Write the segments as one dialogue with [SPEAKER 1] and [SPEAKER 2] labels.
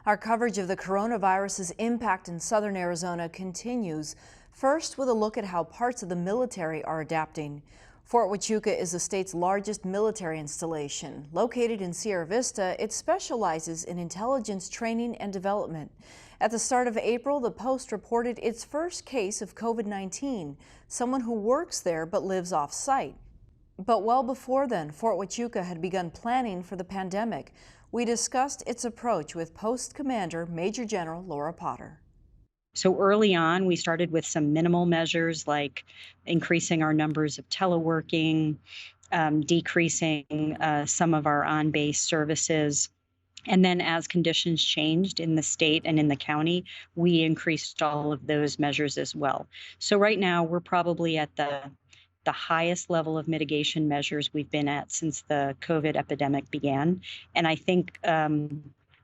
[SPEAKER 1] Our coverage of the coronavirus's impact in southern Arizona continues. First, with a look at how parts of the military are adapting. Fort Huachcua is the state's largest military installation. Located in Sierra Vista, it specializes in intelligence training and development. At the start of April, the Post reported its first case of COVID-19, someone who works there but lives off-site. But well before then, Fort Huachcua had begun planning for the pandemic. We discussed its approach with Post Commander Major General Laura Potter.
[SPEAKER 2] So early on, we started with some minimal measures like increasing our numbers of teleworking, decreasing some of our on-base services. And then as conditions changed in the state and in the county, we increased all of those measures as well. So right now, we're probably at the highest level of mitigation measures we've been at since the COVID epidemic began. And I think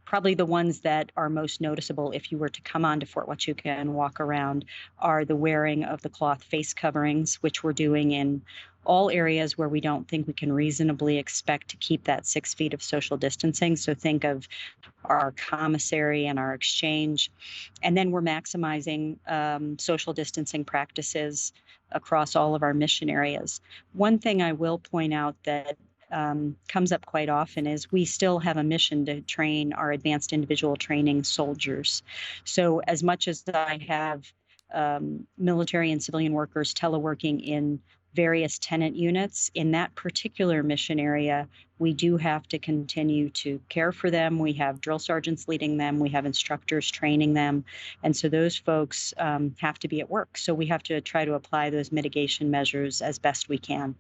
[SPEAKER 2] probably the ones that are most noticeable if you were to come on to Fort Huachcua and walk around are the wearing of the cloth face coverings, which we're doing in all areas where we don't think we can reasonably expect to keep that 6 feet of social distancing. So think of our commissary and our exchange. And then we're maximizing social distancing practices across all of our mission areas. One thing I will point out that comes up quite often is we still have a mission to train our advanced individual training soldiers. So as much as I have military and civilian workers teleworking in various tenant units, in that particular mission area, we do have to continue to care for them. We have drill sergeants leading them. We have instructors training them. And so those folks have to be at work. So we have to try to apply those mitigation measures as best we can.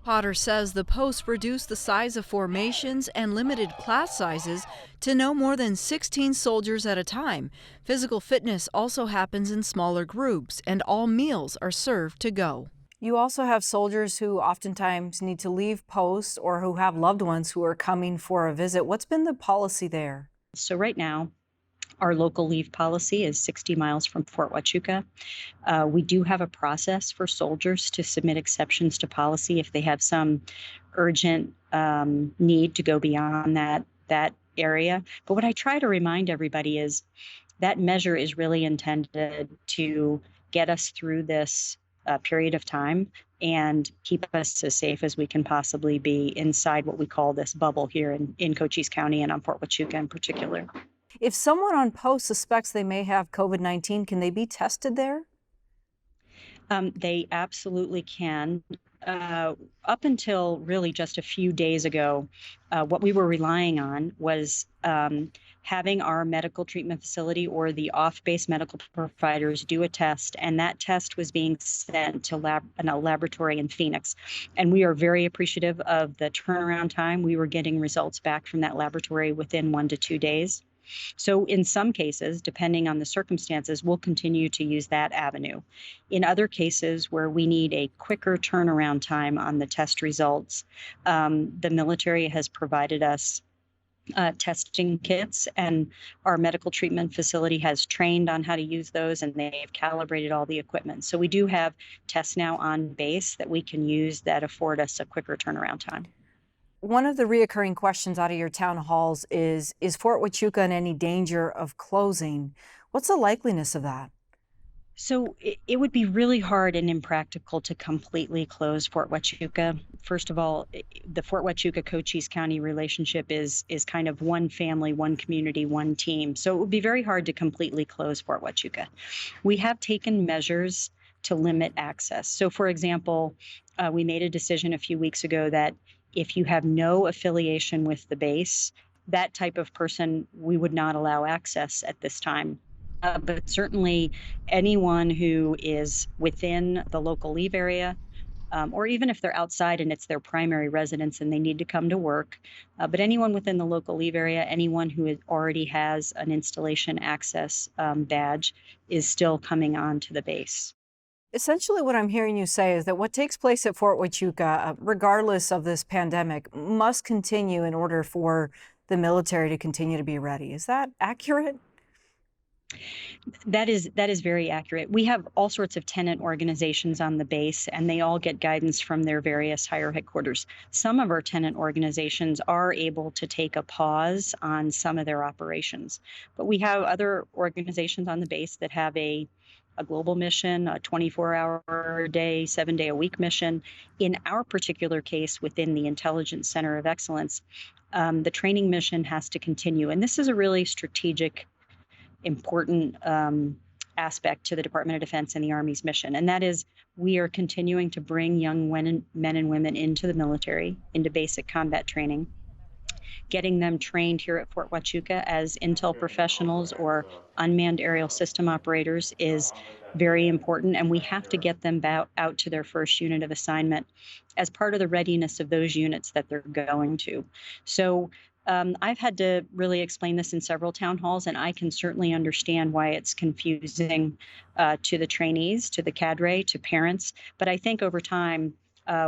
[SPEAKER 1] Potter says the Post reduced the size of formations and limited class sizes to no more than 16 soldiers at a time. Physical fitness also happens in smaller groups, and all meals are served to go. You also have soldiers who oftentimes need to leave posts or who have loved ones who are coming for a visit. What's been the policy there?
[SPEAKER 2] So right now, our local leave policy is 60 miles from Fort Huachcua. We do have a process for soldiers to submit exceptions to policy if they have some urgent need to go beyond that area. But what I try to remind everybody is that measure is really intended to get us through this period of time and keep us as safe as we can possibly be inside what we call this bubble here in Cochise County and on Fort Huachcua in particular.
[SPEAKER 1] If someone on post suspects they may have COVID-19, can they be tested there?
[SPEAKER 2] They absolutely can. Up until really just a few days ago, what we were relying on was having our medical treatment facility or the off-base medical providers do a test, and that test was being sent to a laboratory in Phoenix. And we are very appreciative of the turnaround time. We were getting results back from that laboratory within 1 to 2 days. So in some cases, depending on the circumstances, we'll continue to use that avenue. In other cases where we need a quicker turnaround time on the test results, the military has provided us testing kits, and our medical treatment facility has trained on how to use those, and they've calibrated all the equipment. So we do have tests now on base that we can use that afford us a quicker turnaround time.
[SPEAKER 1] One of the reoccurring questions out of your town halls is Fort Huachcua in any danger of closing? What's the likeliness of that?
[SPEAKER 2] So it would be really hard and impractical to completely close Fort Huachcua. First of all, the Fort Huachcua Cochise County relationship is kind of one family, one community, one team. So it would be very hard to completely close Fort Huachcua. We have taken measures to limit access. So for example, we made a decision a few weeks ago that if you have no affiliation with the base, that type of person, we would not allow access at this time. But certainly anyone who is within the local leave area, or even if they're outside and it's their primary residence and they need to come to work, but anyone within the local leave area, anyone who already has an installation access badge is still coming on to the base.
[SPEAKER 1] Essentially, what I'm hearing you say is that what takes place at Fort Huachcua, regardless of this pandemic, must continue in order for the military to continue to be ready. Is that accurate?
[SPEAKER 2] That is very accurate. We have all sorts of tenant organizations on the base, and they all get guidance from their various higher headquarters. Some of our tenant organizations are able to take a pause on some of their operations, but we have other organizations on the base that have a global mission, a 24-hour day, 7-day a week mission. In our particular case, within the Intelligence Center of Excellence, the training mission has to continue, and this is a really strategic important aspect to the Department of Defense and the Army's mission, and that is we are continuing to bring young men and women into the military, into basic combat training, getting them trained here at Fort Huachcua as intel professionals or unmanned aerial system operators is very important, and we have to get them out to their first unit of assignment as part of the readiness of those units that they're going to. So I've had to really explain this in several town halls, and I can certainly understand why it's confusing to the trainees, to the cadre, to parents. But I think over time,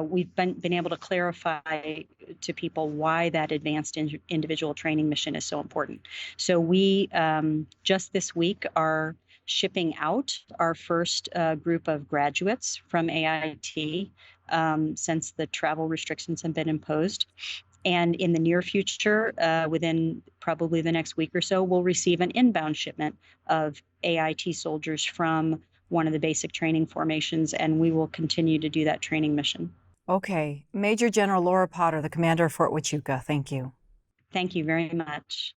[SPEAKER 2] we've been able to clarify to people why that advanced individual training mission is so important. So we just this week are shipping out our first group of graduates from AIT since the travel restrictions have been imposed. And in the near future, within probably the next week or so, we'll receive an inbound shipment of AIT soldiers from one of the basic training formations, and we will continue to do that training mission.
[SPEAKER 1] Okay. Major General Laura Potter, the commander of Fort Huachcua. Thank you.
[SPEAKER 2] Thank you very much.